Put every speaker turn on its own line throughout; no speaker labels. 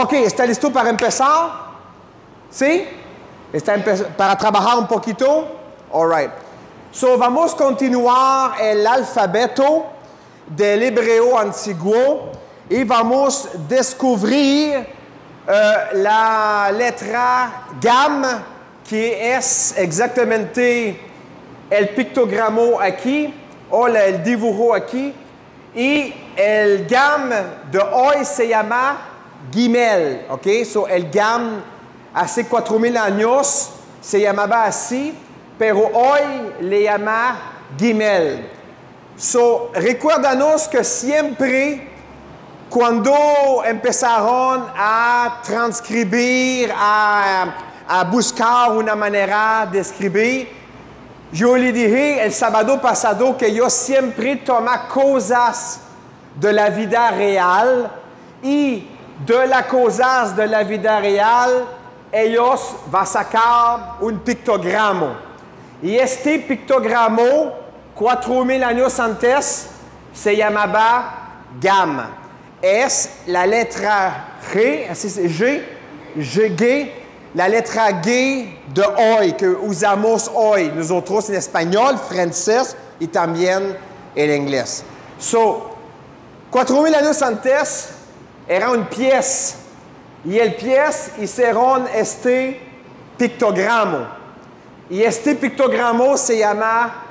Ok, ¿está listo para empezar? ¿Sí? ¿Para trabajar un poquito? All right. So, vamos a continuar el alfabeto del hebreo antiguo y vamos a descubrir la letra Gam, que es exactamente el pictogramo aquí, o el dibujo aquí, y el Gam de hoy se llama Gimel, ¿ok? So, el Gam hace 4000 años se llamaba así, pero hoy le llama Gimel. So, recuérdanos que siempre cuando empezaron a transcribir, a buscar una manera de escribir, yo le dije el sábado pasado que yo siempre toma cosas de la vida real y de las cosas de la vida real ellos van a sacar un pictogramo. Y este pictogramo, 4000 años antes, se llamaba Gam. Es la letra G, así es G, la letra G de hoy, que usamos hoy, nosotros en español, francés y también en inglés. So, 4000 años antes, era una pieza, y el pieza hicieron este pictogramo. Y este pictogramo se llamaba,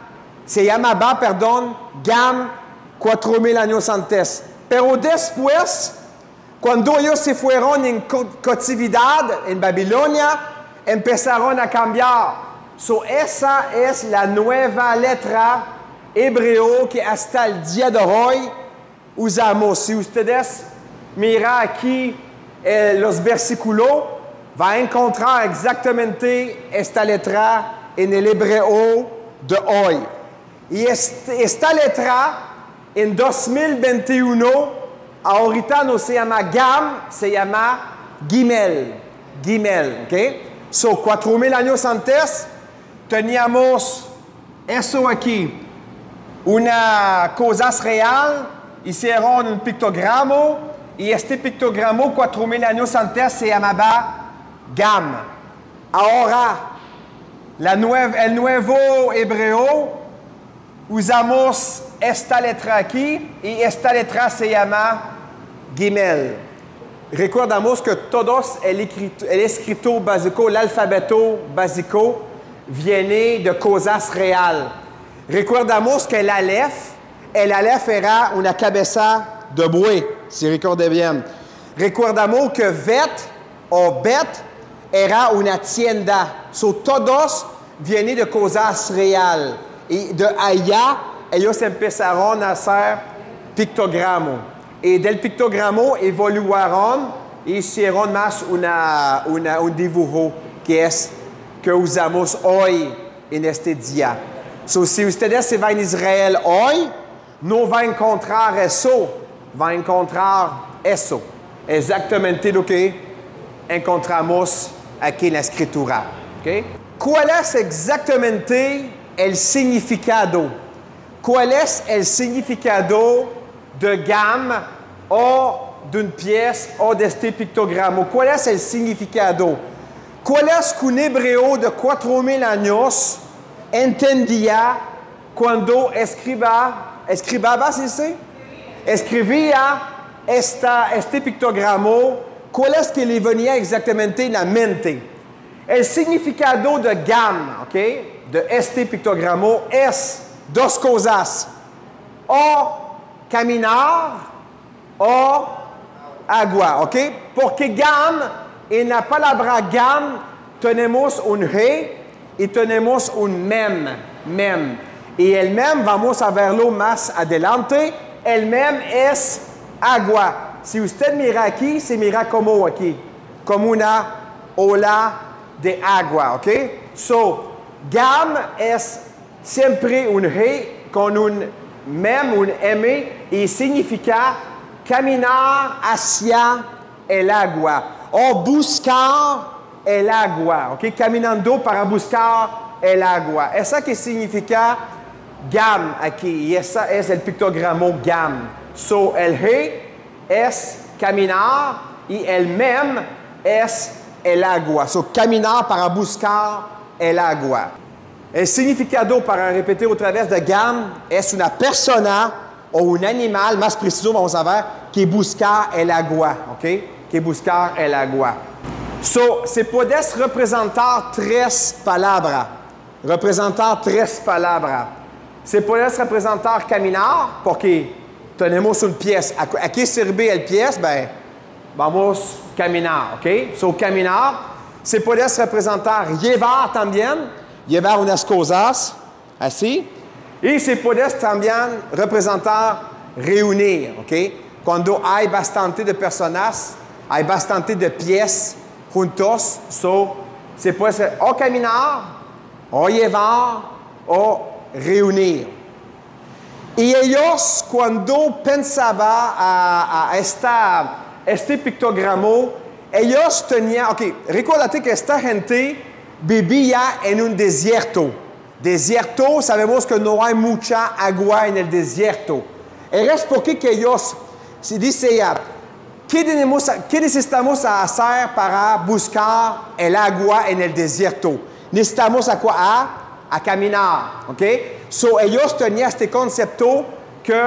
Gam 4000 años antes. Pero después, cuando ellos se fueron en cautividad en Babilonia, empezaron a cambiar. So, esa es la nueva letra hebreo que hasta el día de hoy usamos. Si ustedes miran aquí los versículos, va a encontrar exactamente esta letra en el hebreo de hoy. Y esta letra, en 2021, ahorita no se llama Gam, se llama Gimel. Gimel, ¿ok? So, 4000 años antes, teníamos eso aquí. Una cosa real, hicieron un pictogramo, y este pictogramo, 4000 años antes, se llamaba Gam. Ahora, el nuevo hebreo, usamos esta letra aquí y esta letra se llama Gimel. Recordamos que todos el escrito básico, el alfabeto básico, viene de cosas reales. Recordamos que el Aleph era una cabeza de buey, si recordez bien. Recordamos que Bet o Bet era una tienda. So, todos vienen de cosas reales. Y de allá, ellos empezaron a hacer pictogramo. Y del pictogramo evoluaron y hicieron más un dibujo que usamos hoy en este día. So, si ustedes se van a Israel hoy, no van a encontrar eso, van a encontrar eso. Exactamente lo que encontramos aquí en la escritura. ¿Okay? ¿Cuál es exactamente el significado? ¿Cuál es el significado de Gam o de una pieza o de este pictogramo? ¿Cuál es el significado? ¿Cuál es que un hebreo de 4000 años entendía cuando escribía este pictogramo? ¿Cuál es que le venía exactamente en la mente? El significado de Gam, ¿ok? De este pictogramo es dos cosas. O caminar o agua, ¿ok? Porque Gam, en la palabra Gam, tenemos un G y tenemos un Mem. Y el Mem, vamos a verlo más adelante, el Mem es agua. Si usted mira aquí, se mira como aquí, como una ola de agua, ¿ok? So, Gam es siempre un G con un Mem, un M, y significa caminar hacia el agua o buscar el agua, ¿ok? Caminando para buscar el agua. Eso que significa Gam aquí, y ese es el pictogramo Gam. So, el G es caminar y el même es el agua. So, caminar para buscar el agua. El significado, para repetir otra vez, de GAM es una persona o un animal, más preciso vamos a ver, que busca el agua, ¿ok? Que buscar el agua. So, se puedes representar tres palabras. Representar tres palabras. Se puedes representar caminar, porque tenemos un pies. ¿A qué sirve el pies? Ben, vamos a caminar, ¿ok? So, caminar. Se puedes representar llevar también, llevar unas cosas, así. Y se puedes también representar reunir, ¿ok? Cuando hay bastante de personas, hay bastante de pies juntos, so, se puede ser o caminar, o llevar, o reunir. Y ellos, cuando pensaban a este pictograma, ellos tenían, ok, recuérdate que esta gente vivía en un desierto. Desierto, sabemos que no hay mucha agua en el desierto. Es porque que ellos, se dice ya, ¿qué necesitamos hacer para buscar el agua en el desierto? Necesitamos a caminar, ¿ok? So, ellos tenían este concepto que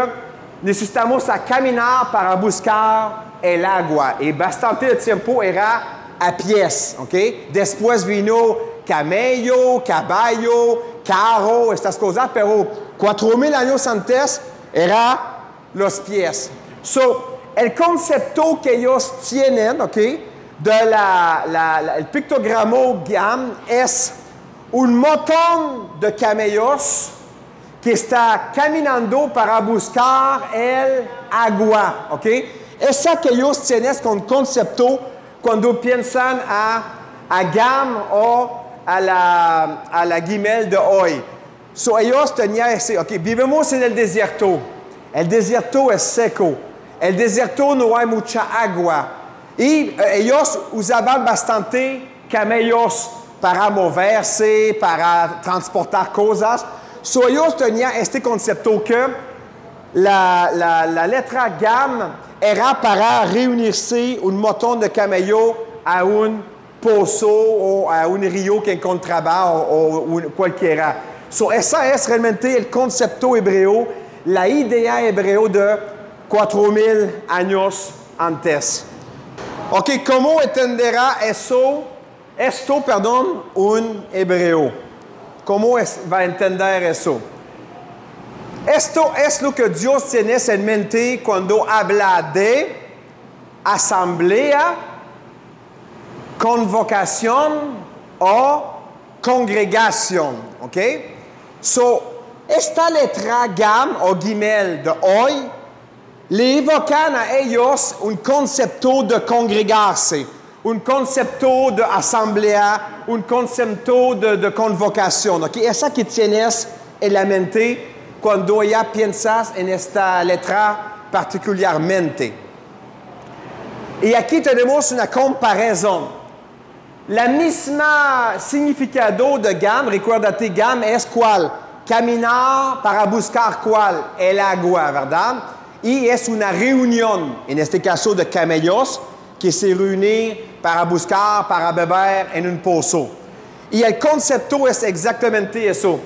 necesitamos a caminar para buscar el agua. Y bastante de tiempo era a pies, ¿ok? Después vino camello, caballo, carro, estas cosas, pero 4,000 años antes era los pies. So, el concepto que ellos tienen, ¿ok? El pictograma GAM es un montón de camellos que está caminando para buscar el agua, ¿ok? Esa que ellos tienen con concepto cuando piensan a GAM o a la Gimel de hoy. So, ellos tenían ese, ok, vivimos en el desierto. El desierto es seco. El desierto no hay mucha agua. Y ellos usaban bastante camellos para moverse, para transportar cosas. So, ellos tenían este concepto que la letra GAM era para reunirse un montón de camellos a un pozo o a un río que encontraba o cualquiera. So, esa es realmente el concepto hebreo, la idea hebreo de 4,000 años antes. Ok, ¿cómo entenderá esto, un hebreo? ¿Cómo va a entender eso? Esto es lo que Dios tiene en mente cuando habla de asamblea, convocación o congregación, ¿ok? So, esta letra GAM o Gimel de hoy le evocan a ellos un concepto de congregarse, un concepto de asamblea, un concepto de convocación, ¿ok? Esa que tienes en la mente cuando ya piensas en esta letra particularmente. Y aquí tenemos una comparación. La misma significado de GAM, recuérdate, GAM es ¿cuál? Caminar para buscar ¿cuál? El agua, ¿verdad? Y es una reunión, en este caso de camellos, que se reúnen para buscar, para beber en un pozo. Y el concepto es exactamente eso.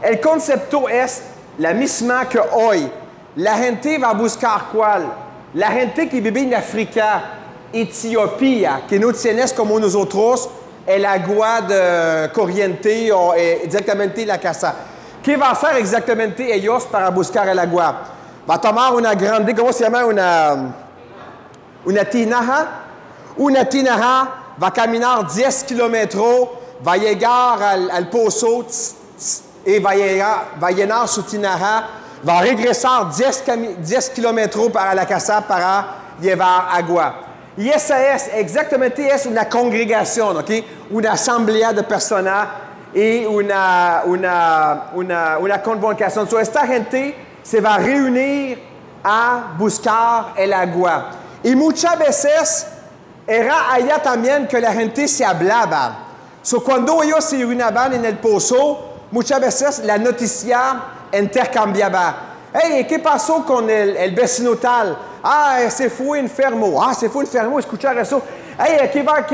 El concepto es la misma que hoy. La gente va a buscar ¿cuál? La gente que vive en África, Etiopía, que no tienes como nosotros el agua de corriente o directamente la casa. ¿Qué va a hacer exactamente ellos para buscar el agua? Va a tomar una grande, ¿cómo se llama? Una tinaja. Una tinaja va a caminar 10 kilómetros, va a llegar al pozo y va a llenar su tinaja, va a regresar 10 kilómetros para la casa para llevar agua. Y esa es exactamente una congregación, ¿ok? Una asamblea de personas y una convocación. So, esta gente se va a reunir a buscar el agua. Y muchas veces era allá también que la gente se hablaba. So, cuando ellos se reunían en el pozo, muchas veces la noticia intercambiaba. Hey, ¿qué pasó con el vecino tal? Ah, se fue enfermo. Ah, se fue enfermo, escuchar eso. Hey, chi va a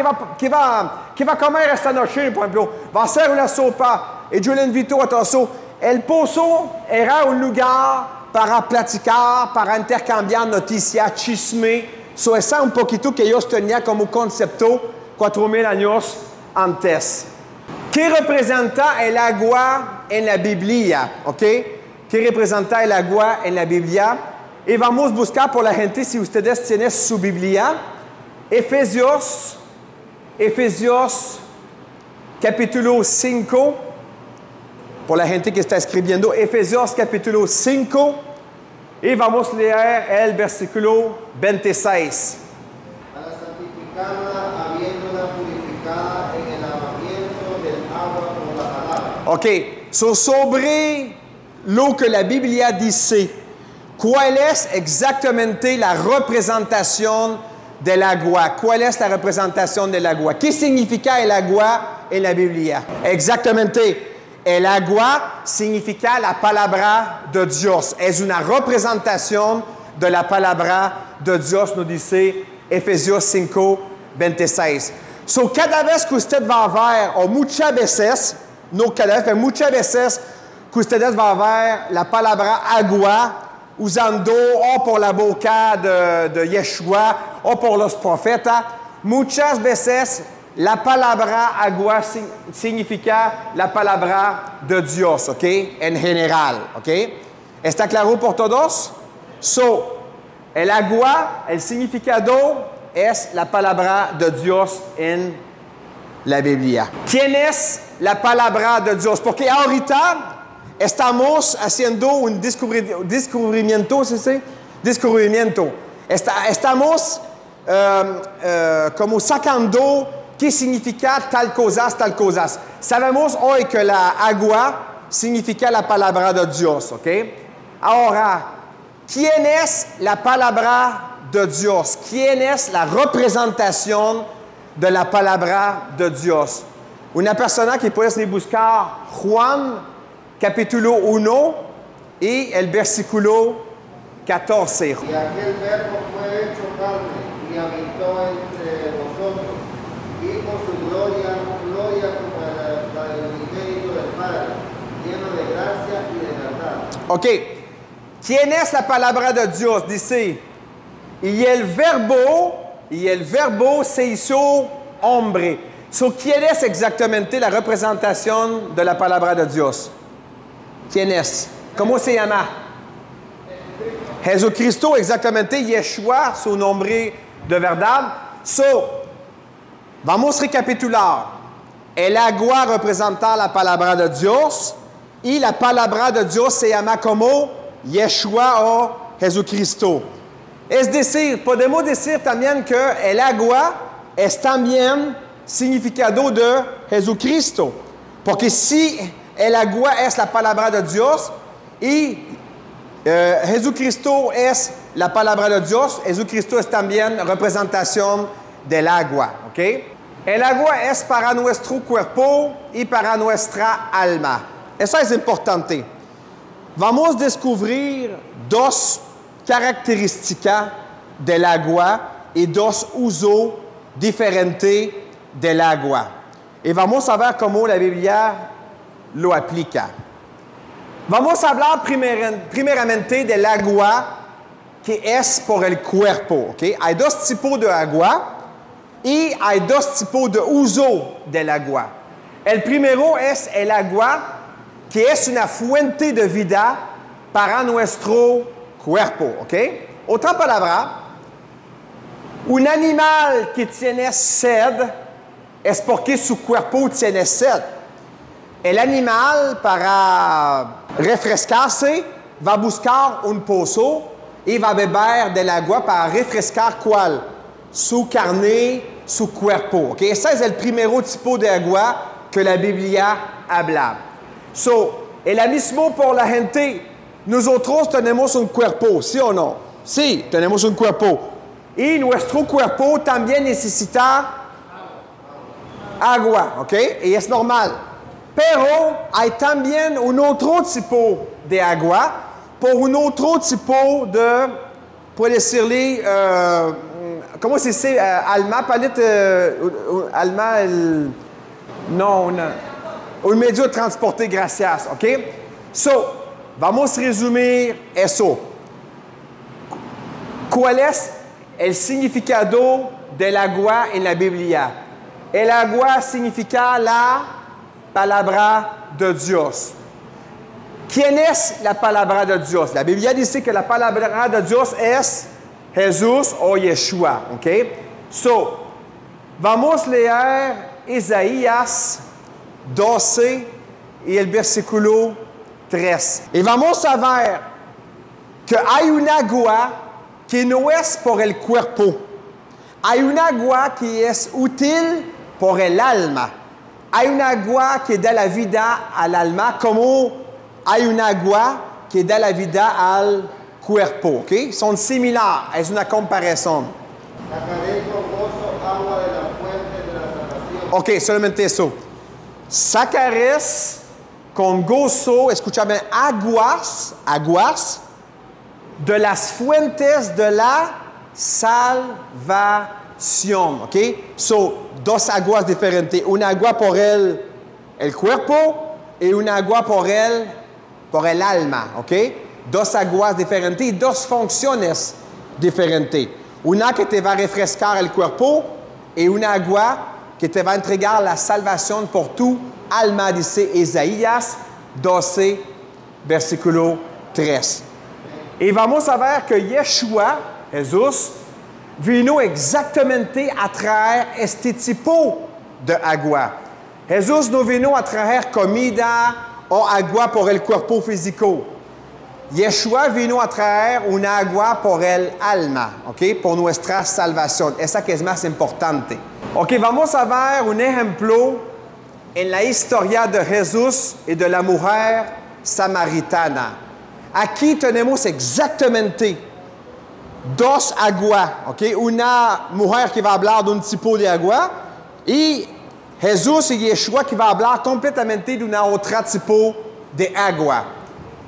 comer esta noche, por ejemplo? Va a hacer una sopa. Y yo le invito a todo eso. El pozo era un lugar para platicar, para intercambiar noticias, chisme. So, esa un poquito que ellos tenían como concepto 4,000 años antes. ¿Qué representa el agua en la Biblia? ¿Ok? ¿Qué representa el agua en la Biblia? Y vamos a buscar por la gente, si ustedes tienen su Biblia, Efesios capítulo 5, por la gente que está escribiendo, Efesios capítulo 5, y vamos a leer el versículo 26.
Para santificarla, habiéndola purificada en el lavamiento del agua por la palabra.
Ok, so, sobre lo que la Biblia dice, ¿cuál es exactamente la representación del agua? ¿Cuál es la representación del agua? ¿Qué significa el agua en la Biblia? Exactamente. El agua significa la palabra de Dios. Es una representación de la palabra de Dios, nos dice Efesios 5, 26. So, cada vez que usted va a ver, o muchas veces, no cada vez, pero muchas veces que ustedes van a ver la palabra agua usando o por la boca de Yeshua o por los profetas, muchas veces la palabra agua significa la palabra de Dios, ¿ok? En general, ¿ok? ¿Está claro por todos? So, el agua, el significado es la palabra de Dios en la Biblia. ¿Quién es la palabra de Dios? Porque ahorita estamos haciendo un descubrimiento, ¿sí? Descubrimiento. Estamos como sacando qué significa tal cosas. Sabemos hoy que la agua significa la palabra de Dios, ¿ok? Ahora, ¿quién es la palabra de Dios? ¿Quién es la representación de la palabra de Dios? Una persona que puede buscar Juan capítulo 1 y el versículo 14.
Y aquel verbo fue hecho carne y habitó entre vosotros, y por su gloria como la del unigénito del Padre, lleno de gracia y de verdad.
Ok. ¿Quién es la palabra de Dios? Dice, y el verbo se hizo hombre. So, ¿quién es exactamente la representación de la palabra de Dios? ¿Quién es? ¿Cómo se llama? Jesucristo, exactamente. Yeshua, su nombre de verdad. So, vamos a recapitular. El agua representa la palabra de Dios y la palabra de Dios se llama como Yeshua o Jesucristo. Es decir, podemos decir también que el agua es también significado de Jesucristo. Porque si el agua es la palabra de Dios y Jesucristo es la palabra de Dios, Jesucristo es también representación del agua, ¿ok? El agua es para nuestro cuerpo y para nuestra alma. Eso es importante. Vamos a descubrir dos características del agua y dos usos diferentes del agua. Y vamos a ver cómo la Biblia lo aplica. Vamos a hablar primeramente del agua que es por el cuerpo. ¿Okay? Hay dos tipos de agua y hay dos tipos de uso del agua. El primero es el agua que es una fuente de vida para nuestro cuerpo. ¿Okay? Otra palabra, un animal que tiene sed es porque su cuerpo tiene sed. El animal, para refrescarse, va a buscar un pozo y va a beber del agua para refrescar ¿cuál? Su carne, su cuerpo. ¿Okay? Ese es el primer tipo de agua que la Biblia habla. So, es lo mismo por la gente. Nosotros tenemos un cuerpo, ¿sí o no? Sí, tenemos un cuerpo. Y nuestro cuerpo también necesita agua, ¿ok? Y es normal. Pero hay también un otro tipo de agua por un otro tipo de puede decirle, ¿cómo se dice? Alma, palit, alma, no, un medio de transporte, gracias, ¿ok? So, vamos a resumir eso. ¿Cuál es el significado del agua en la Biblia? El agua significa la palabra de Dios. ¿Quién es la palabra de Dios? La Biblia dice que la palabra de Dios es Jesús o Yeshua. ¿Ok? So, vamos a leer Isaías 12 y el versículo 3. Y vamos a ver que hay un agua que no es por el cuerpo. Hay un agua que es útil por el alma. Hay un agua que da la vida al alma como hay un agua que da la vida al cuerpo. ¿Okay? Son similares, es una comparación.
Sacaré con gozo agua de la fuente de la salvación.
Ok, solamente eso. Sacarás con gozo, escúchame, aguas de las fuentes de la salvación. ¿Ok? So, dos aguas diferentes. Una agua por el cuerpo y una agua por el alma. ¿Ok? Dos aguas diferentes y dos funciones diferentes. Una que te va a refrescar el cuerpo y una agua que te va a entregar la salvación por tu alma, dice Isaías 12, versículo 3. Y vamos a ver que Yeshua, Jesús, vino exactamente a traer este tipo de agua. Jesús no vino a traer comida o agua por el cuerpo físico. Yeshua vino a traer una agua por el alma, ¿ok? Por nuestra salvación. Esa que es más importante. Ok, vamos a ver un ejemplo en la historia de Jesús y de la mujer samaritana. Aquí tenemos exactamente dos aguas, ¿ok? Una mujer que va a hablar de un tipo de agua y Jesús y Yeshua qui va hablar completamente de una otra tipo de agua.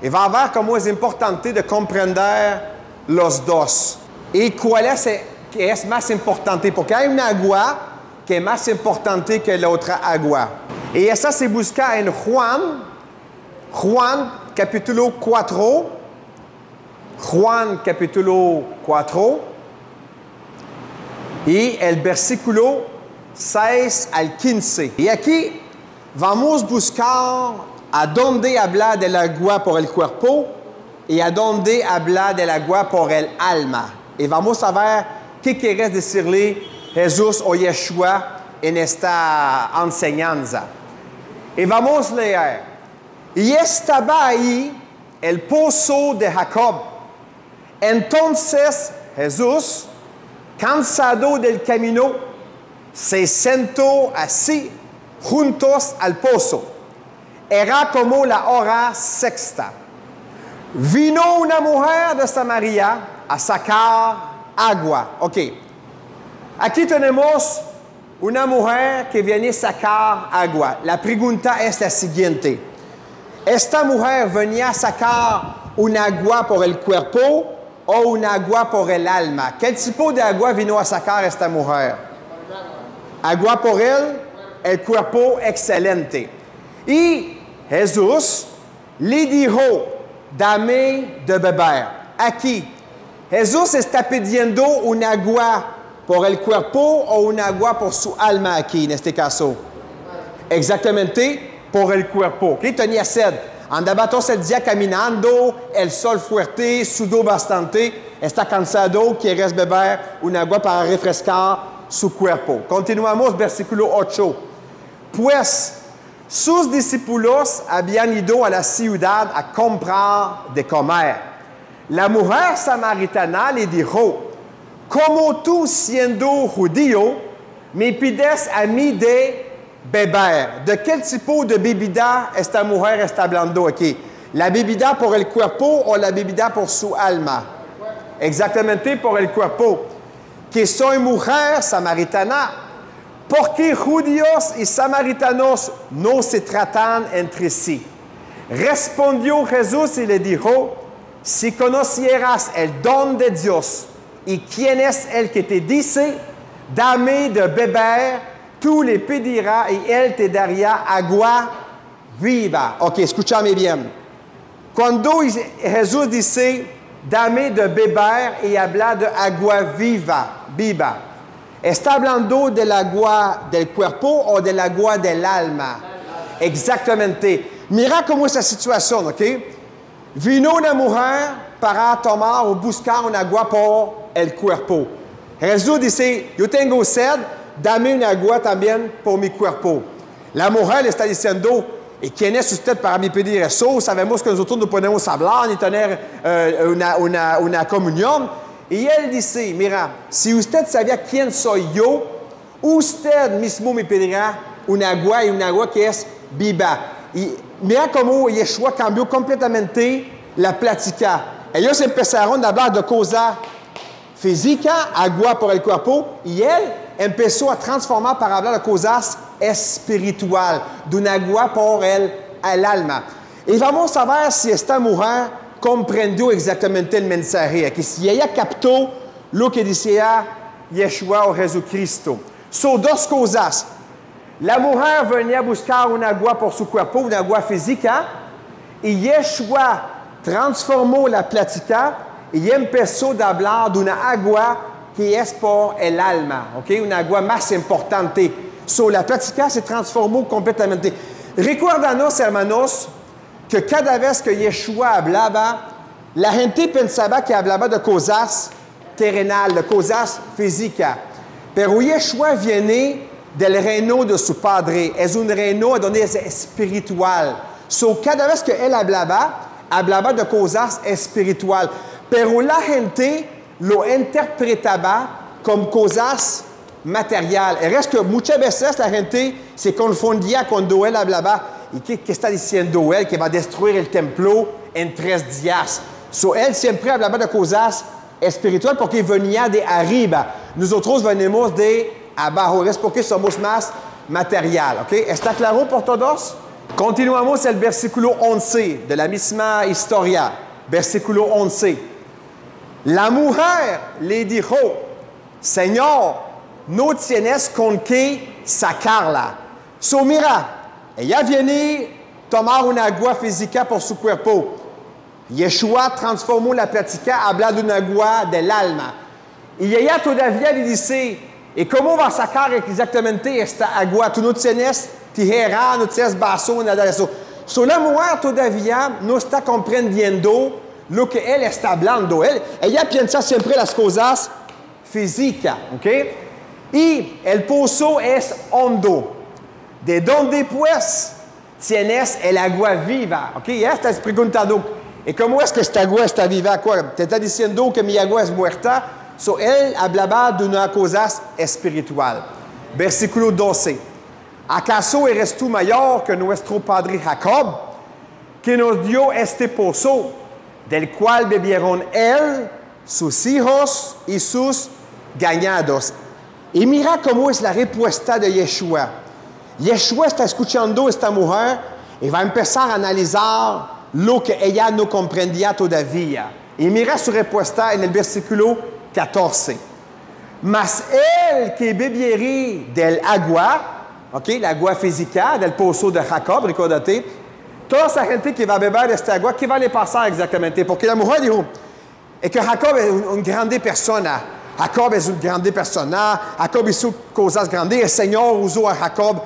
Y va a ver cómo es importante de comprender los dos. ¿Y cuál es que es más importante? Porque hay una agua que es más importante que la otra agua. Y esa se busca en Juan capítulo 4. Juan capítulo 4. Y el versículo 6 al 15. Y aquí vamos a buscar a dónde habla del agua por el cuerpo y a dónde habla del agua por el alma. Y vamos a ver qué quiere decirle Jesús o Yeshua en esta enseñanza. Y vamos a leer. Y estaba ahí el pozo de Jacob. Entonces Jesús, cansado del camino, se sentó así juntos al pozo. Era como la hora sexta. Vino una mujer de Samaria a sacar agua. Ok. Aquí tenemos una mujer que viene a sacar agua. La pregunta es la siguiente. ¿Esta mujer venía a sacar un agua por el cuerpo o un agua por el alma? ¿Qué tipo de agua vino a sacar esta mujer? Agua por el cuerpo, excelente. Y Jesús le dijo, dame de beber. Aquí, Jesús está pidiendo un agua por el cuerpo o un agua por su alma aquí, en este caso. Exactamente, por el cuerpo. ¿Okay? Tenía sed. Andaba todo el día caminando, el sol fuerte, sudó bastante, está cansado, quiere beber un agua para refrescar su cuerpo. Continuamos, versículo 8. Pues sus discípulos habían ido a la ciudad a comprar de comer. La mujer samaritana le dijo, ¿cómo tú, siendo judío, me pides a mí de beber? ¿De quel tipo de bebida esta mujer está hablando aquí? ¿La bebida por el cuerpo o la bebida por su alma? Exactamente por el cuerpo. Que soy mujer samaritana, porque judíos y samaritanos no se tratan entre sí. Respondió Jesús y le dijo, si conocieras el don de Dios y quién es el que te dice, dame de beber, tú le pedirás y él te daría agua viva. Ok, escúchame bien. Cuando Jesús dice, dame de beber y habla de agua viva, ¿está hablando del agua del cuerpo o del agua del alma? Exactamente. Mira cómo es la situación, ¿ok? Vino una mujer para tomar o buscar un agua por el cuerpo. Jesús dice, yo tengo sed, dame un agua también por mi cuerpo. La mujer le está diciendo, ¿y quién es usted para me pedir eso? Sabemos que nosotros no podemos hablar ni tener una comunión. Y él dice, mira, si usted sabía quién soy yo, usted mismo me pedirá un agua y un agua que es viva. Y mira cómo Yeshua cambió completamente la plática. Ellos empezaron a hablar de cosas físicas, agua por el cuerpo, y él empezó a transformar para hablar de cosas espirituales, de un agua por el alma. Y vamos a ver si esta mujer comprendió exactamente el mensaje, que si ella captó lo que decía Yeshua o Jesucristo. Son dos cosas. La mujer venía buscar un agua por su cuerpo, un agua física, y Yeshua transformó la plática y empezó a hablar de una agua que es por el alma, ¿ok? Una agua más importante. La plática se transformó completamente. Recuérdanos, hermanos, que cada vez que Yeshua hablaba, la gente pensaba que hablaba de cosas terrenales, de cosas físicas. Pero Yeshua viene del reino de su Padre. Es un reino donde es espiritual. Cada vez que él hablaba de cosas espirituales. Pero la gente lo interpretaba como cosas materiales. Y es que muchas veces la gente se confundía cuando él hablaba. ¿Y qué está diciendo él? Que va a destruir el templo en 3 días. Él siempre hablaba de cosas espirituales porque venía de arriba. Nosotros venimos de abajo. Es porque somos más material. ¿Okay? ¿Está claro por todos? Continuamos el versículo 11 de la misma historia. Versículo 11. La mujer le dijo, Señor, no tienes con qué sacarla. Mira, ella viene tomar una agua física por su cuerpo. Yeshua transformó la plática, habla de una agua del alma. Y ella todavía le dice, ¿y cómo va a sacar exactamente esta agua? Tú no tienes tijera, no tienes vaso, nada de eso. La mujer todavía no está comprendiendo lo que él está hablando. Ella piensa siempre las cosas físicas, ¿ok? Y el pozo es hondo. ¿De dónde pues tienes el agua viva? ¿Ok? Ya estás preguntando, ¿y cómo es que esta agua está viva? ¿Te está diciendo que mi agua es muerta? Él hablaba de una cosa espiritual. Versículo 12. ¿Acaso eres tú mayor que nuestro padre Jacob, que nos dio este pozo, del cual bebieron él, sus hijos y sus ganados? Y mira cómo es la respuesta de Yeshua. Yeshua está escuchando a esta mujer y va a empezar a analizar lo que ella no comprendía todavía. Y mira su respuesta en el versículo 14. Mas él que bebiere del agua, ¿ok? La agua física del pozo de Jacob, recordate, toda esa gente que va a beber de esta agua, ¿qué va le pasar exactamente? Porque la mujer dijo, es que Jacob es una grande persona. Jacob es una grande persona, Jacob hizo cosas grandes, el Señor usó a Jacob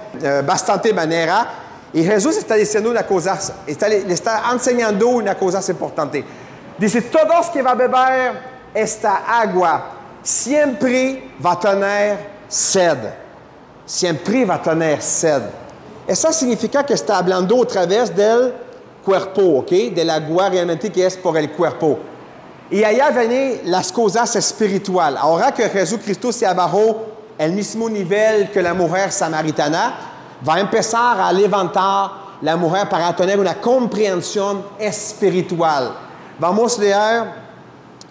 bastante manera, y Jesús está diciendo una cosa, le está enseñando una cosa importante. Dice, todos que van a beber esta agua, siempre va a tener sed. Siempre va a tener sed. Eso significa que está hablando a través del cuerpo, ¿ok? Del agua realmente que es por el cuerpo. Y allá vienen las cosas espirituales. Ahora que Jesucristo se abajó al mismo nivel que la mujer samaritana, va a empezar a levantar la mujer para tener una comprensión espiritual. Vamos a leer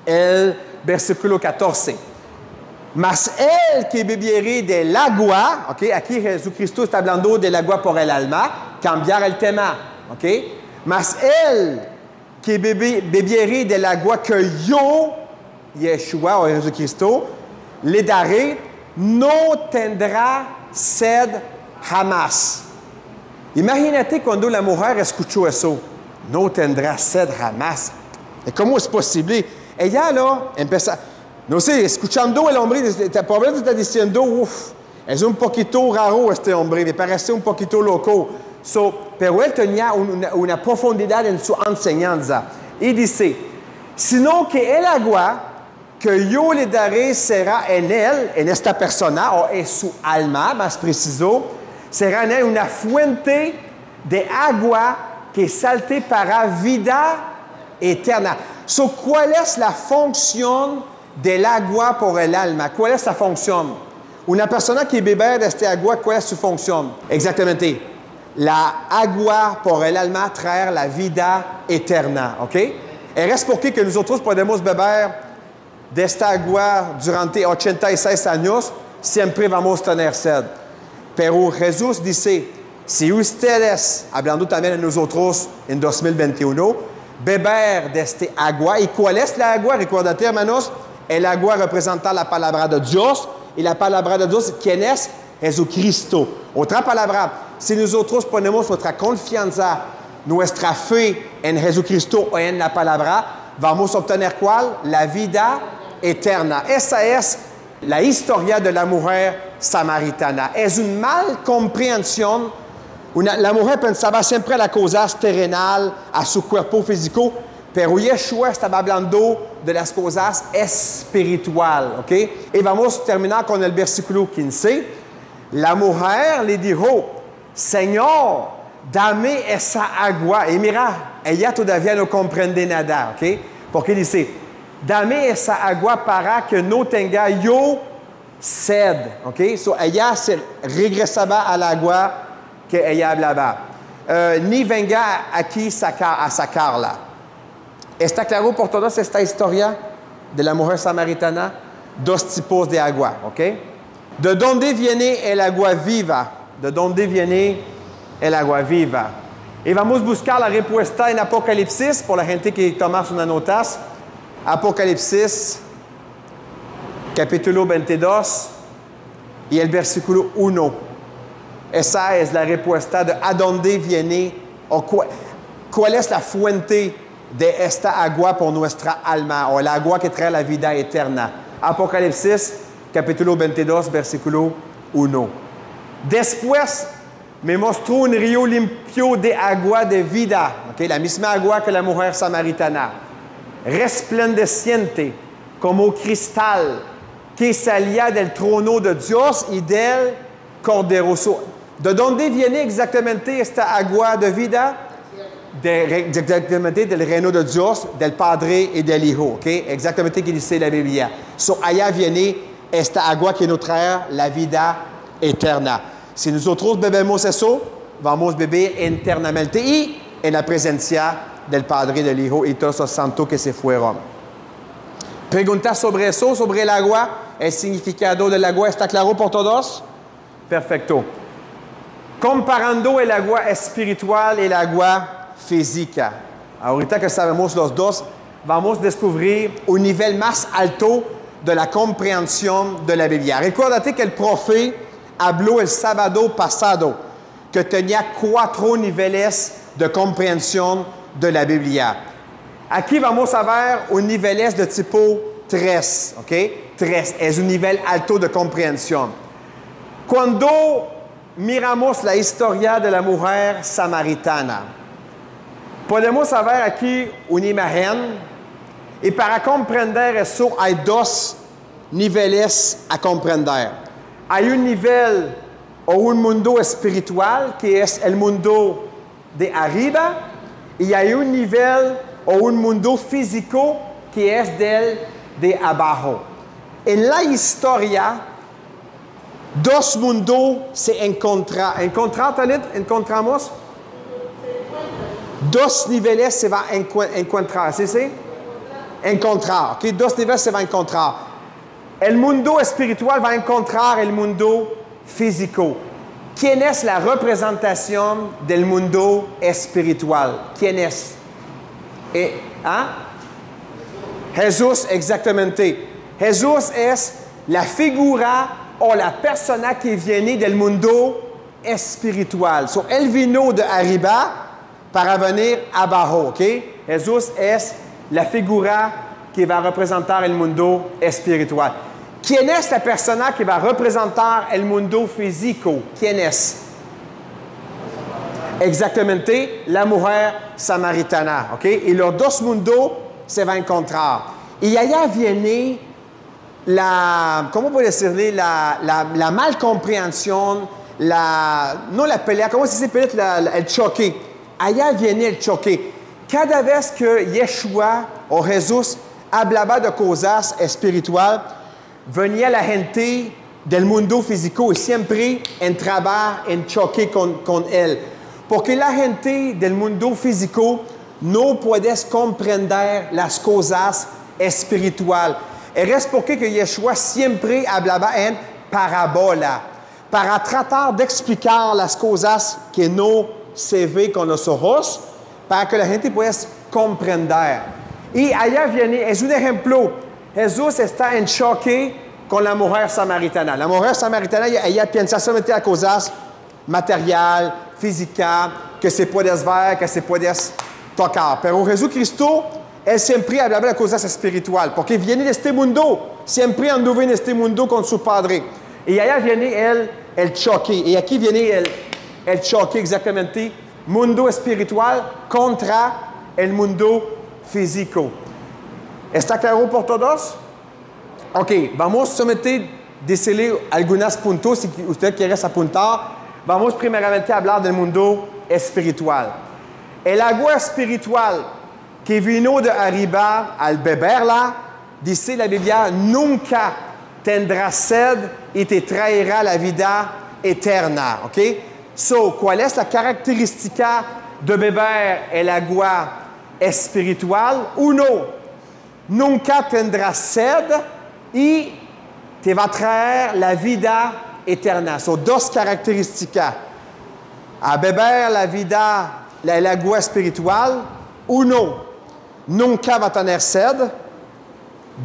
el versículo 14. Mas él que bebiere del agua, ¿ok? Aquí Jesucristo está hablando del agua por el alma, cambiar el tema, ¿ok? Mas él que beberé del agua que yo, Yeshua o Jesucristo, le daré, no tendrá sed jamás. Imagínate cuando la mujer escuchó eso. No tendrá sed jamás. ¿Cómo es posible? Ella lo empieza, no sé, escuchando el hombre, por eso está diciendo, uff, es un poquito raro este hombre, me parece un poquito loco. Pero él tenía una profundidad en su enseñanza. Y dice, sino que el agua que yo le daré será en él, en esta persona, o en su alma, más preciso, será en él una fuente de agua que salte para vida eterna. ¿Cuál es la función del agua por el alma? ¿Cuál es la función? Una persona que bebe de esta agua, ¿cuál es su función? Exactamente. La agua por el alma trae la vida eterna, ¿ok? ¿Es por qué que nosotros podemos beber de esta agua durante 86 años? Siempre vamos a tener sed. Pero Jesús dice, si ustedes, hablando también de nosotros en 2021, beber de esta agua, ¿y cuál es la agua? Recuérdate, hermanos, el agua representa la palabra de Dios, y la palabra de Dios, ¿quién es? Jesucristo. Otra palabra, si nosotros ponemos nuestra confianza, nuestra fe en Jesucristo o en la palabra, vamos a obtener ¿cuál? La vida eterna. Esa es la historia de la mujer samaritana. Es una mal comprensión. La mujer pensaba siempre a las cosas terrenales, a su cuerpo físico, pero Yeshua estaba hablando de las cosas espirituales. ¿Okay? Y vamos a terminar con el versículo 15. La mujer le dijo, Señor, dame esa agua. Y mira, ella todavía no comprende nada. ¿Okay? Porque dice, dame esa agua para que no tenga yo sed. ¿Okay? Ella se regresaba al agua que ella hablaba. Ni venga aquí a sacarla. ¿Está claro por todos esta historia de la mujer samaritana? Dos tipos de agua, ¿ok? ¿De dónde viene el agua viva? ¿De dónde viene el agua viva? Y vamos a buscar la respuesta en Apocalipsis, por la gente que toma unas notas. Apocalipsis, capítulo 22, y el versículo 1. Esa es la respuesta de a dónde viene, o cuál es la fuente de esta agua por nuestra alma, o el agua que trae la vida eterna. Apocalipsis, capítulo 22, versículo 1. Después me mostró un río limpio de agua de vida, ¿okay? La misma agua que la mujer samaritana, resplandeciente como cristal, que salía del trono de Dios y del Cordero. ¿De dónde viene exactamente esta agua de vida? Exactamente del reino de Dios, del Padre y del Hijo. ¿Okay? Exactamente que dice la Biblia. Allá viene esta agua que nos trae la vida eterna. Si nosotros bebemos eso, vamos a beber eternamente y en la presencia del Padre, del Hijo y todos los santos que se fueron. Pregunta sobre eso, sobre el agua, el significado del agua, ¿está claro por todos? Perfecto. Comparando el agua espiritual y el agua física. Ahorita que sabemos los dos, vamos a descubrir un nivel más alto de la comprensión de la Biblia. Recuérdate que el profe habló el sábado pasado que tenía 4 niveles de comprensión de la Biblia. Aquí vamos a ver un nivel de tipo 3, ¿ok? 3 es un nivel alto de comprensión. Cuando miramos la historia de la mujer samaritana, podemos ver aquí una imagen y para comprender eso hay 2 niveles a comprender. Hay un nivel o un mundo espiritual que es el mundo de arriba y hay un nivel o un mundo físico que es de abajo. En la historia, 2 mundos se encuentran. ¿Encontramos? 2 niveles se van a encontrar. ¿Sí? Encontrar. ¿Okay? 2 niveles se van a encontrar. El mundo espiritual va a encontrar el mundo físico. ¿Quién es la representación del mundo espiritual? ¿Quién es? ¿Ah? Jesús, exactamente. Jesús es la figura o la persona que viene del mundo espiritual. So, él vino de arriba para venir abajo, ¿ok? Jesús es la figura que va representar el mundo espiritual. ¿Quién es la persona que va representar el mundo físico? ¿Quién es? Exactamente, la mujer samaritana, ¿ok? Y los dos mundos se van a encontrar. Y allá viene ¿cómo puedo decirle? La malcompréhension, no la pelea, ¿cómo se dice? El choque. Allá viene el choque. Cada vez que Yeshua o Jesús hablaba de cosas espirituales, venía la gente del mundo físico y siempre entraba en choque con él. Porque la gente del mundo físico no puede comprender las cosas espirituales. Es porque que Yeshua siempre hablaba en parábola, para tratar de explicar las cosas que no se ve con los ojos, para que la gente pueda comprender. Y allá viene, es un ejemplo, Jesús está en choque con la mujer samaritana. La mujer samaritana, ella piensa solamente a cosas materiales, físicas, que se puede ver, que se puede tocar. Pero Jesucristo, él siempre hablaba de cosas espirituales, porque viene de este mundo, siempre anduvo en este mundo con su padre. Y allá viene el choque, y aquí viene el choque exactamente, mundo espiritual contra el mundo físico. ¿Está claro por todos? Ok, vamos solamente a decirle algunos puntos, si usted quiere apuntar. Vamos primeramente a hablar del mundo espiritual. El agua espiritual que vino de arriba al beberla, dice la Biblia, nunca tendrá sed y te traerá la vida eterna. ¿Ok? So, ¿cuál es la característica de beber el agua espiritual? Uno, nunca tendrás sed y te va a traer la vida eterna. Son dos características. A beber la vida, el agua espiritual, uno, nunca va a tener sed.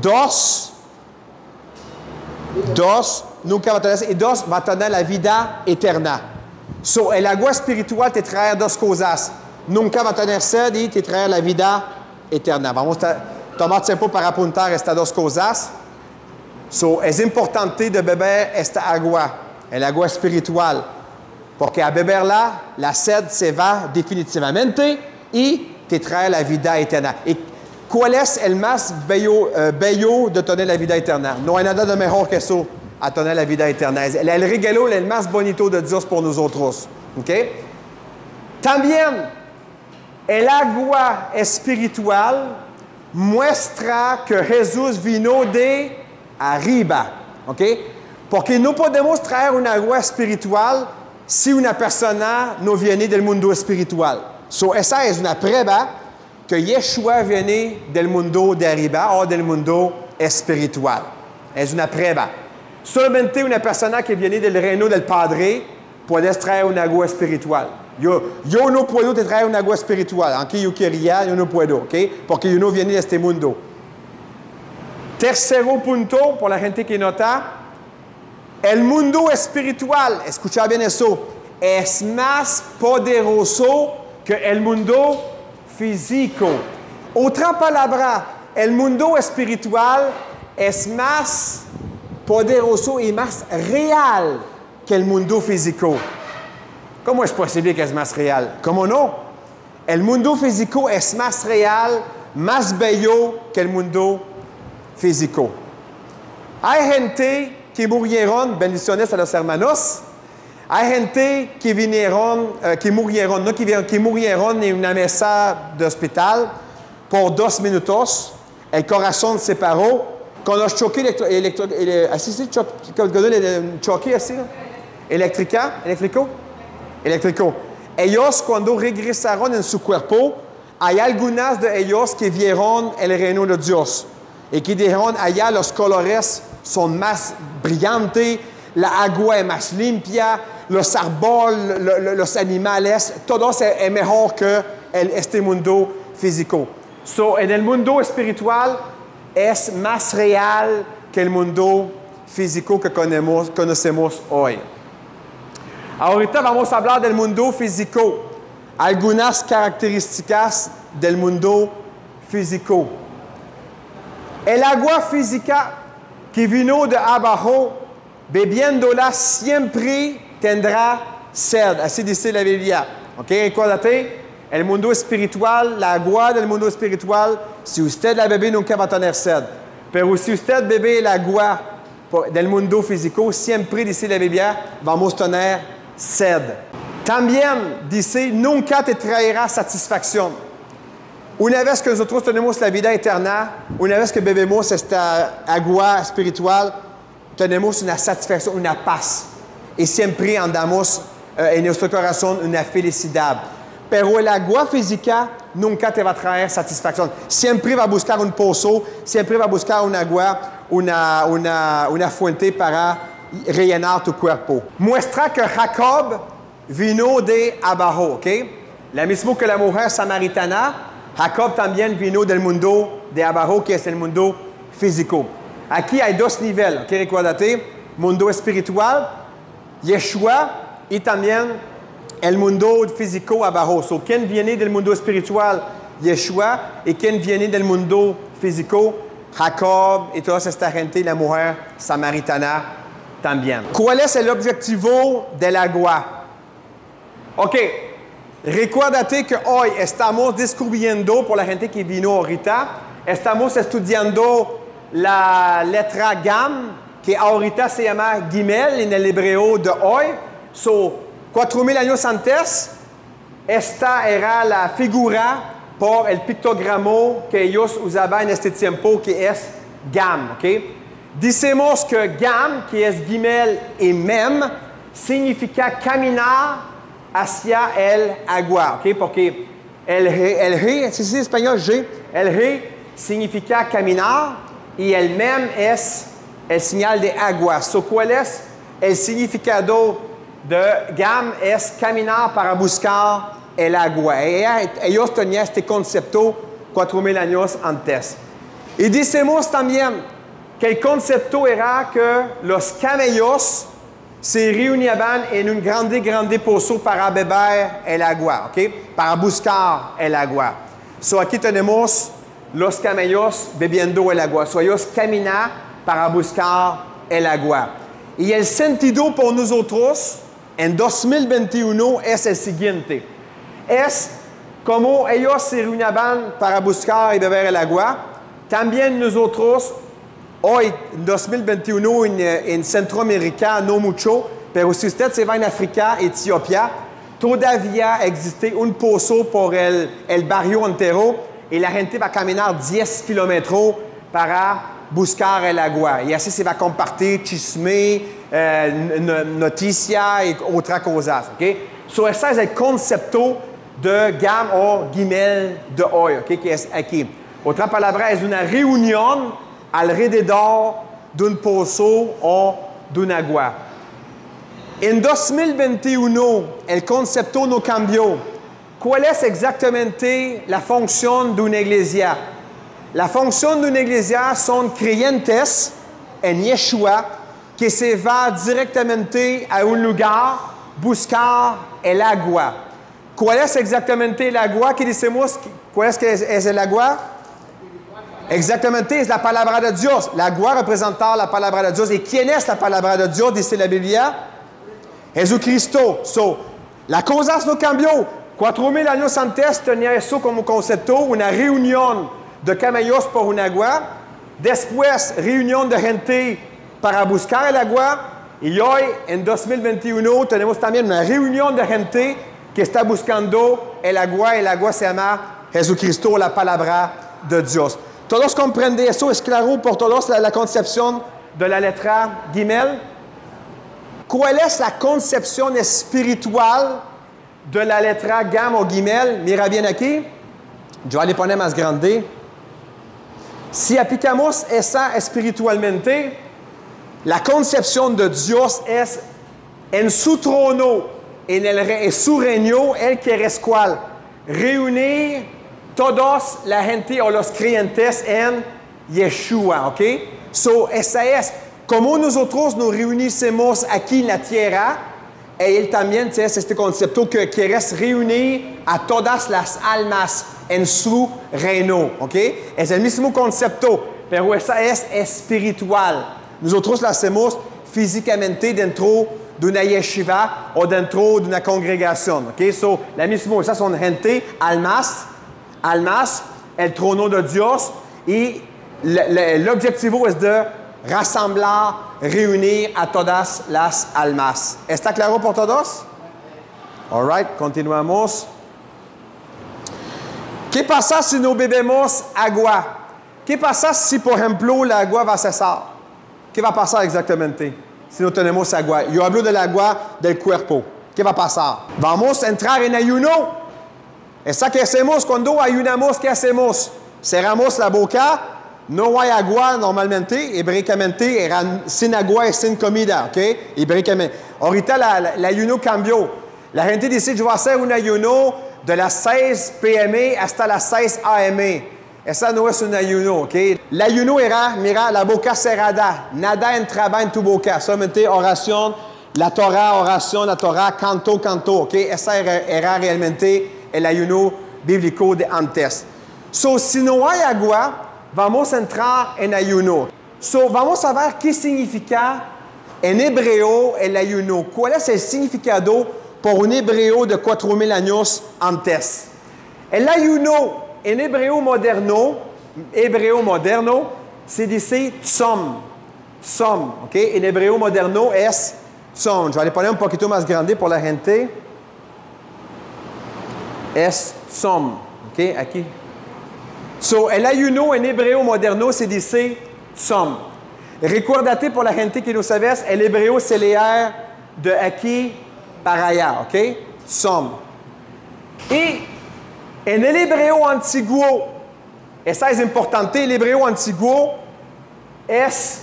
Dos, nunca va a tener sed. Y dos, va a tener la vida eterna. So, el agua espiritual te trae dos cosas. Nunca va a tener sed y te trae la vida eterna. Vamos a tomar tiempo para apuntar estas dos cosas. So, es importante de beber esta agua, el agua espiritual, porque a beberla, la sed se va definitivamente y te trae la vida eterna. ¿Y cuál es el más bello de tener la vida eterna? No hay nada de mejor que eso, a tener la vida eterna. Es el regalo el más bonito de Dios por nosotros. ¿Okay? También, el agua espiritual muestra que Jesús vino de arriba, ¿ok? Porque no podemos traer un agua espiritual si una persona no viene del mundo espiritual. So, esa es una prueba que Yeshua viene del mundo de arriba o del mundo espiritual. Es una prueba. Solamente una persona que viene del reino del Padre puede traer un agua espiritual. Yo no puedo te traer un agua espiritual. Aunque yo quería, yo no puedo, ¿ok? Porque yo no viene de este mundo. Tercero punto, por la gente que nota, el mundo espiritual, escucha bien eso, es más poderoso que el mundo físico. Otra palabra, el mundo espiritual es más poderoso y más real que el mundo físico. ¿Cómo es posible que es más real? ¿Cómo no? El mundo físico es más real, más bello que el mundo físico. Hay gente que murieron, bendiciones a los hermanos. Hay gente que vinieron, que murieron en una mesa de hospital por 2 minutos. El corazón se paró. Con los choques eléctrico. Ellos, cuando regresaron en su cuerpo, hay algunas de ellos que vieron el reino de Dios y que dijeron, allá los colores son más brillantes, la agua es más limpia, los árboles, los animales, todo es mejor que este mundo físico. So, en el mundo espiritual es más real que el mundo físico que conocemos hoy. Ahorita vamos a hablar del mundo físico, algunas características del mundo físico. El agua física que vino de abajo, bebiéndola siempre tendrá sed. Así dice la Biblia. ¿Ok? Recuérdate. El mundo espiritual, la agua del mundo espiritual, si usted la bebe, nunca va a tener sed. Pero si usted bebe el agua del mundo físico, siempre, dice la Biblia, vamos a tener sed. También dice, nunca te traerá satisfacción. Una vez que nosotros tenemos la vida eterna, una vez que bebemos esta agua espiritual, tenemos una satisfacción, una paz. Y siempre andamos en nuestro corazón una felicidad. Pero el agua física nunca te va a traer satisfacción. Siempre va a buscar un pozo, siempre va a buscar un agua, una fuente para rellenar tu cuerpo. Muestra que Jacob vino de abajo, ¿ok? La mismo que la mujer samaritana, Jacob también vino del mundo de abajo, que es el mundo físico. Aquí hay dos niveles, ¿ok? Recuérdate, mundo espiritual, Yeshua, y también el mundo físico abajo. So, ¿quién viene del mundo espiritual? Yeshua. ¿Y quién viene del mundo físico? Jacob y toda esta gente, la mujer samaritana también. ¿Cuál es el objetivo del agua? Ok, recuérdate que hoy estamos descubriendo, por la gente que vino ahorita, estamos estudiando la letra Gam, que ahorita se llama Gimel en el hebreo de hoy. So, 4,000 años antes, esta era la figura por el pictogramo que ellos usaban en este tiempo, que es Gam. ¿Okay? Decimos que Gam, que es Gimel y Mem, significa caminar hacia el agua. ¿Okay? Porque el G, ¿sí es en español? G. El G significa caminar y el Mem es el señal de agua. So, ¿cuál es el significado de Gam? Es caminar para buscar el agua. Ellos tenían este concepto 4,000 años antes. Y decimos también que el concepto era que los camellos se reunían en un grande pozo para beber el agua, ¿ok? Para buscar el agua. So, aquí tenemos los camellos bebiendo el agua. So, ellos caminan para buscar el agua. Y el sentido por nosotros en 2021 es el siguiente. Es como ellos se reunían para buscar y beber el agua. También nosotros, hoy, en 2021, en Centroamérica, no mucho, pero si usted se va en África, Etiopía, todavía existe un pozo por el barrio entero y la gente va a caminar 10 kilómetros para buscar el agua. Y así se va a compartir chisme, noticias y otras cosas. ¿Okay? So, ese es el concepto de Gam o Gimel de hoy, ¿okay? Que es aquí. Otra palabra es una reunión alrededor de un pozo o de un agua. En 2021, el concepto no cambió. ¿Cuál es exactamente la función de una iglesia? La función de una iglesia son creyentes en Yeshua que se va directamente a un lugar buscar el agua. ¿Cuál es exactamente el agua que decimos? ¿Cuál es el agua? Exactamente, es la palabra de Dios. El agua representa la palabra de Dios. ¿Y quién es la palabra de Dios? Dice la Biblia. Jesucristo. So, la cosa no cambió. 4,000 años antes tenía eso como concepto, una reunión de camellos por un agua. Después, reunión de gente para buscar el agua. Y hoy, en 2021, tenemos también una reunión de gente que está buscando el agua. El agua se llama Jesucristo, la palabra de Dios. ¿Todos comprenden eso? ¿Es claro por todos la concepción de la letra Gimel? ¿Cuál es la concepción espiritual de la letra Gam o Gimel? Mira bien aquí. Yo voy a poner más grande. Si aplicamos esa espiritualmente, la concepción de Dios es en su trono, en su reino, Él quiere ¿cuál? Reunir todos la gente o los creyentes en Yeshua, ¿ok? So, esa es, como nosotros nos reunimos aquí en la tierra, él también es este concepto que quieres reunir a todas las almas en su reino, ¿ok? Es el mismo concepto, pero esa es espiritual. Nosotros lo hacemos físicamente dentro de una yeshiva o dentro de una congregación, ¿ok? So, la misma, esas son gente, almas, el trono de Dios y l'objetivo es de rassemblar, reunir a todas las almas. ¿Está claro por todos? All right, continuamos. ¿Qué pasa si no bebemos agua? ¿Qué pasa si, por ejemplo, la agua va a cesar? ¿Qué va a pasar exactamente si no tenemos agua? Yo hablo del agua del cuerpo. ¿Qué va a pasar? Vamos a entrar en ayuno. ¿Eso qué hacemos cuando ayunamos? ¿Qué hacemos? Cerramos la boca. No hay agua normalmente, hebreicamente eran sin agua y sin comida, ¿ok? Hebreicamente. Ahorita el ayuno cambió. La gente dice, yo voy a hacer un ayuno de las 6 p.m. hasta las 6 a.m. Esa no es un ayuno, ¿ok? El ayuno era, mira, la boca cerrada. Nada entraba en tu boca, solamente oración, la Torah, canto, ¿ok? Esa era realmente el ayuno bíblico de antes. So, si no hay agua, vamos a entrar en ayuno. So, vamos a ver qué significa en hebreo el ayuno. ¿Cuál es el significado por un hebreo de 4,000 años antes? El ayuno en hebreo moderno se dice tzom. Tzom, ¿ok? En hebreo moderno es tzom. Je vais le poner un poquito más grande por la gente. Es tzom, ¿ok? Aquí. So, el ayuno en hebreo moderno se dice tzom. Recuérdate por la gente que no sabes, el hebreo se lee de aquí para allá, ¿ok? Tzom. Y en el hebreo antiguo, eso es importante, el hebreo antiguo es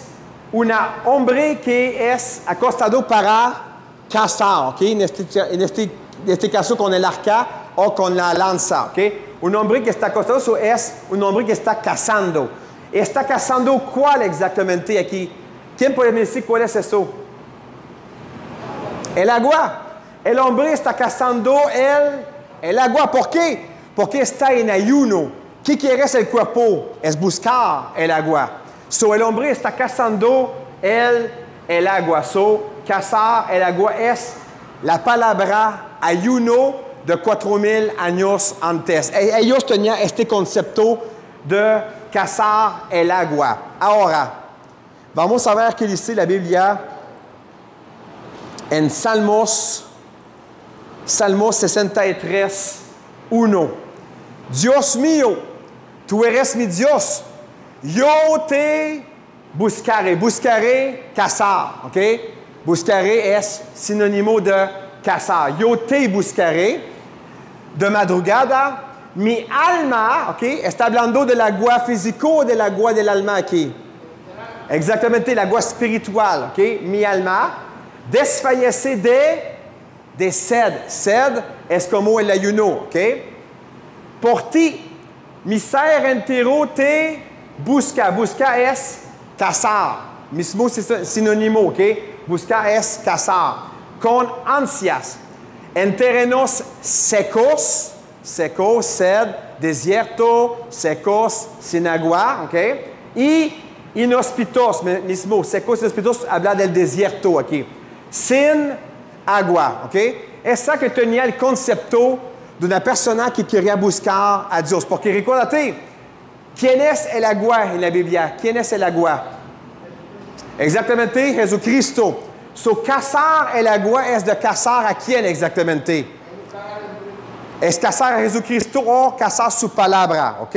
un hombre que es acostado para cazar, ¿ok? En este caso con el arca o con la lanza, ¿ok? Un hombre que está acostado es un hombre que está cazando. ¿Está cazando cuál exactamente aquí? ¿Quién puede me decir cuál es eso? El agua. El hombre está cazando el agua. ¿Por qué? Porque está en ayuno. ¿Qué quiere el cuerpo? Es buscar el agua. So, el hombre está cazando el agua. So, cazar el agua es la palabra ayuno de 4,000 años antes. Ellos tenían este concepto de cazar el agua. Ahora, vamos a ver qué dice la Biblia en Salmos 63, 1. Dios mío, tú eres mi Dios. Yo te buscaré. Buscaré, cazar, ¿ok? Buscaré es sinónimo de cazar. Yo te buscaré de madrugada. Mi alma, ¿ok? Está hablando del agua físico o del agua del alma aquí. Exactamente, el agua espiritual, ¿ok? Mi alma desfallece de sed. Sed es como el ayuno, ¿ok? Por ti, mi ser entero te busca. Busca es cazar. Mismo sinónimo, ¿ok? Busca es cazar. Con ansias. En terrenos secos, sed, desierto, secos, sin agua, ¿ok? Y inhóspitos, mismo, secos, inhóspitos, habla del desierto aquí. Sin agua, ¿ok? Esa que tenía el concepto de una persona que quería buscar a Dios. Porque recuérdate, ¿quién es el agua en la Biblia? ¿Quién es el agua? Exactamente, Jesucristo. So, cazar el agua es de cazar a quién exactamente? Es cazar a Jesucristo o cazar su palabra, ¿ok?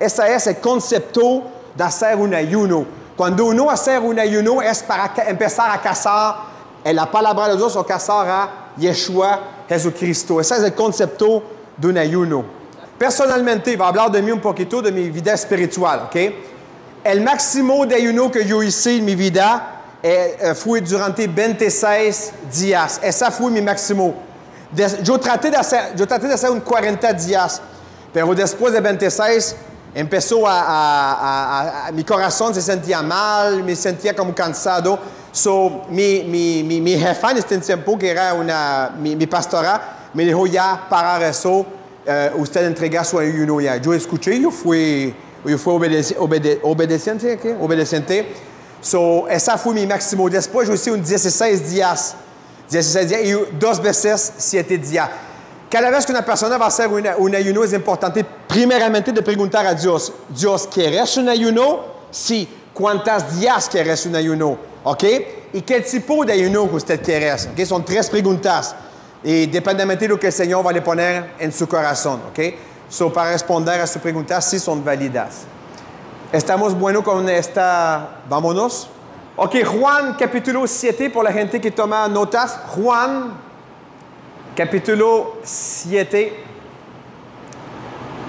Ese es el concepto de hacer un ayuno. Cuando uno hace un ayuno es para empezar a cazar la palabra de Dios o cazar a Yeshua, Jesucristo. Ese es el concepto de un ayuno. Personalmente, voy a hablar de mí un poquito, de mi vida espiritual, ¿ok? El máximo de ayuno que yo hice en mi vida fue durante 26 días. Ese fue mi máximo. Yo traté de hacer un 40 días, Pero después de 26, empezó mi corazón se sentía mal, me sentía como cansado. So, mi jefa en este tiempo, que era mi pastora, me dijo ya parar eso, usted entrega su ayuno ya. Yo escuché, yo fui obedeciente, ¿qué? Obedeciente. So, esa fue mi máximo. Después yo hice un 16 días y 2 veces 7 días. Cada vez que una persona va a hacer un ayuno es importante primeramente de preguntar a Dios, Dios, ¿quieres un ayuno? Sí. ¿Cuántos días quieres un ayuno? ¿Ok? ¿Y qué tipo de ayuno que usted quiere? ¿Okay? Son 3 preguntas. Y dependientemente de lo que el Señor va le poner en su corazón. ¿Ok? So, para responder a sus preguntas, sí son válidas. ¿Estamos buenos con esta? Vámonos. Ok, Juan capítulo 7, por la gente que toma notas. Juan capítulo 7,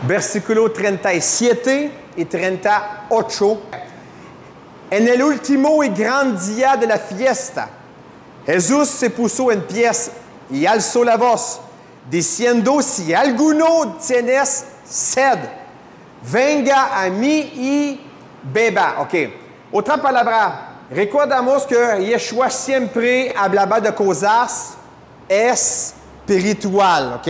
versículo 37 y 38. En el último y gran día de la fiesta, Jesús se puso en pie y alzó la voz, diciendo, si alguno tiene sed, venga a mí y beba. Ok. Otra palabra, recordamos que Yeshua siempre hablaba de cosas espirituales. Ok.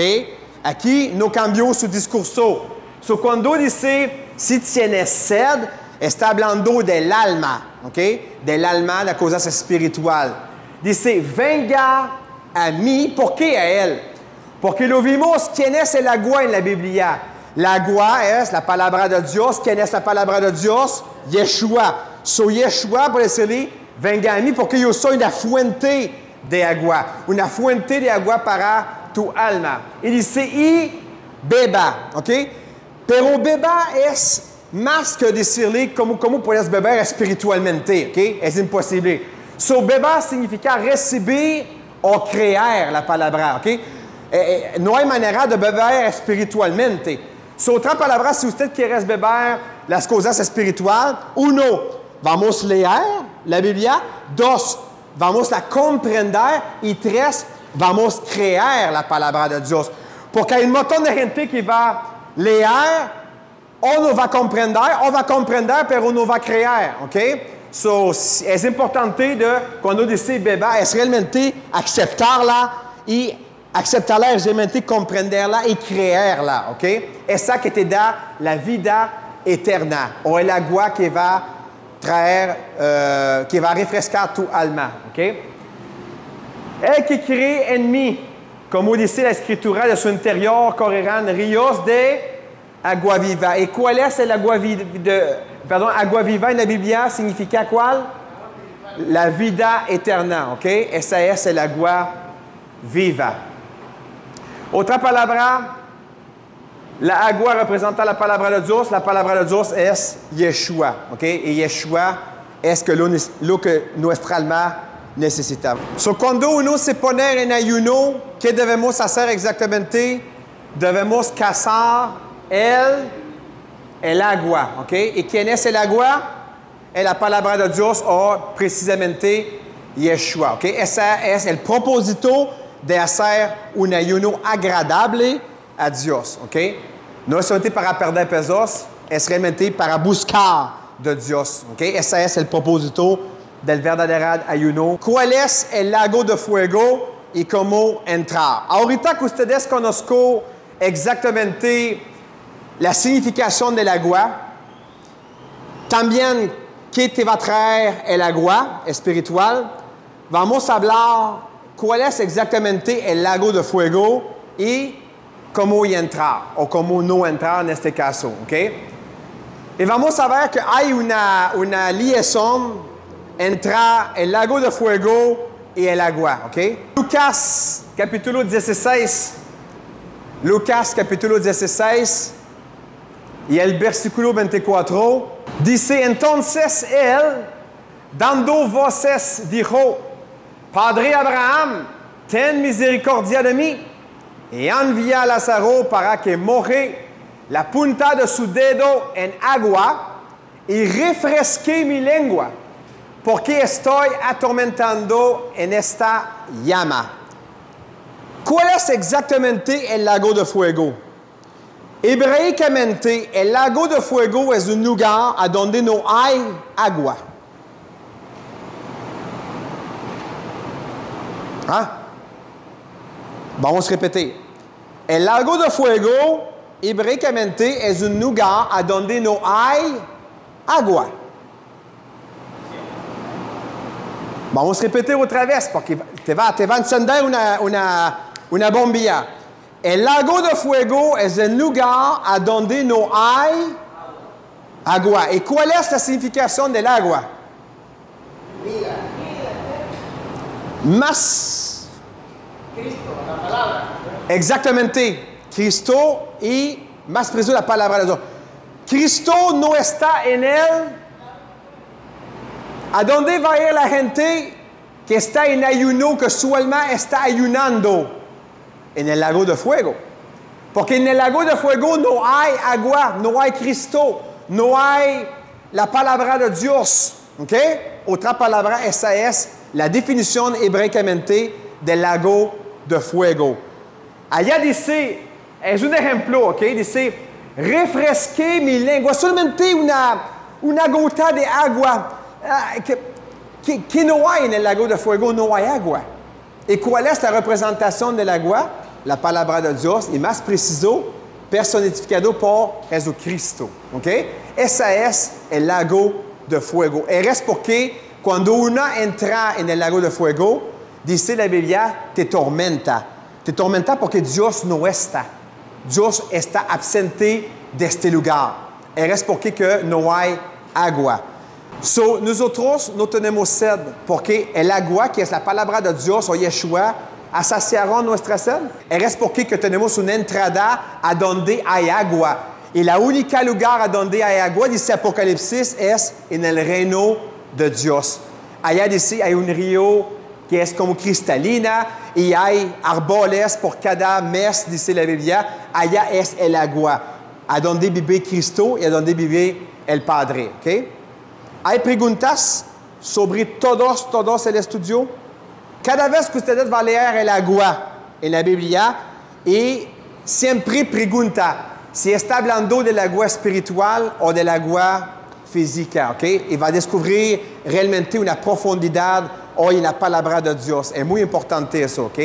Aquí no cambió su discurso. So, cuando dice, si tienes sed, está hablando del alma. Ok. Del alma, de cosas espirituales. Dice, venga a mí. ¿Por qué a él? Porque lo vimos, ¿quién es el agua en la Biblia? El agua es la palabra de Dios. ¿Quién es la palabra de Dios? Yeshua. So Yeshua, por decirle, venga a mí porque yo soy la fuente de agua. Una fuente de agua para tu alma. Y dice, y beba. ¿Ok? Pero beba es más que decirle cómo puedes beber espiritualmente. ¿Ok? Es imposible. So beba significa recibir o crear la palabra. ¿Ok? No hay manera de beber espiritualmente. So, otra palabra, si usted quiere beber las cosas espirituales, 1, vamos a leer la Biblia. 2, vamos a comprender. Y 3, vamos a crear la palabra de Dios. Porque hay un montón de gente que va leer, o no va comprender, pero no va crear. ¿Ok? So, es importante cuando dice beber, es realmente aceptarla y aceptarla es realmente comprenderla y creerla, ¿ok? Es ça que te da la vida eterna, o el agua que va traer, que va refrescar tu alma, ¿ok? El que cree en mí, como dice la escritura, de su interior correrán ríos de agua viva. ¿Y cuál es el agua viva? Agua viva en la Biblia significa ¿cuál? La vida eterna, ¿ok? Esa es el agua viva. Otra palabra, la agua representa la palabra de Dios. La palabra de Dios es Yeshua. ¿Okay? Y Yeshua es lo que nuestra alma necesita. So, cuando uno se pone en ayuno, ¿qué debemos hacer exactamente? Debemos cazar el agua. ¿Okay? ¿Y quién es el agua? Es la palabra de Dios o precisamente Yeshua. ¿Okay? Ese es el propósito de hacer un ayuno agradable a Dios, ¿ok? No es solamente para perder pesos, es realmente para buscar de Dios, ¿ok? Ese es el propósito del verdadero ayuno. ¿Cuál es el lago de fuego y cómo entrar? Ahorita que ustedes conozcan exactamente la significación del agua, también qué te va a traer el agua espiritual, vamos a hablar cuál es exactamente el lago de fuego y cómo y entrar o cómo no entrar en este caso, ¿ok? Y vamos a ver que hay una liaison entre el lago de fuego y el agua, ¿ok? Lucas capítulo 16 y el versículo 24 dice, entonces él, dando voces, dijo, Padre Abraham, ten misericordia de mí. Y envía a Lázaro para que moje la punta de su dedo en agua y refresque mi lengua, porque estoy atormentando en esta llama. ¿Cuál es exactamente el lago de fuego? Hebraicamente, el lago de fuego es un lugar a donde no hay agua. ¿Ah? Vamos a repetir. El lago de fuego, hebraicamente, es un lugar a donde no hay agua. Vamos a repetir otra vez porque te va a encender una bombilla. El lago de fuego es un lugar a donde no hay agua. ¿Y cuál es la significación del agua?
Vida.
Más.
Cristo, la palabra.
Exactamente. Cristo y más preciso la palabra de Dios. Cristo no está en él. ¿A dónde va a ir la gente que está en ayuno, que su alma está ayunando? En el lago de fuego. Porque en el lago de fuego no hay agua, no hay Cristo, no hay la palabra de Dios. ¿Ok? Otra palabra, esa es la definición hebreicamente del lago de fuego. Allá dice, es un ejemplo, ¿ok? Dice, refresqué mi lengua, solamente una gota de agua. Que no hay en el lago de fuego, no hay agua. ¿Y cuál es la representación del agua? La palabra de Dios, y más preciso, personificado por Jesucristo. ¿Ok? Ese es el lago de fuego. Y es porque cuando uno entra en el lago de fuego, dice la Biblia, te tormenta. Te tormenta porque Dios no está. Dios está ausente de este lugar. Y es porque que no hay agua. So, nosotros no tenemos sed porque el agua, que es la palabra de Dios o Yeshua, saciará nuestra sed. Es porque que tenemos una entrada a donde hay agua. Y la única lugar a donde hay agua, dice Apocalipsis, es en el reino de Dios. Allá dice, hay un río que es como cristalina y hay árboles por cada mes, dice la Biblia. Allá es el agua, a donde vive Cristo y a donde vive el Padre. ¿Okay? ¿Hay preguntas sobre todos el estudio? Cada vez que ustedes van a leer el agua en la Biblia, y siempre pregunta si está hablando del agua espiritual o del agua física, ¿ok? Y va a descubrir realmente una profundidad hoy en la palabra de Dios. Es muy importante eso, ¿ok?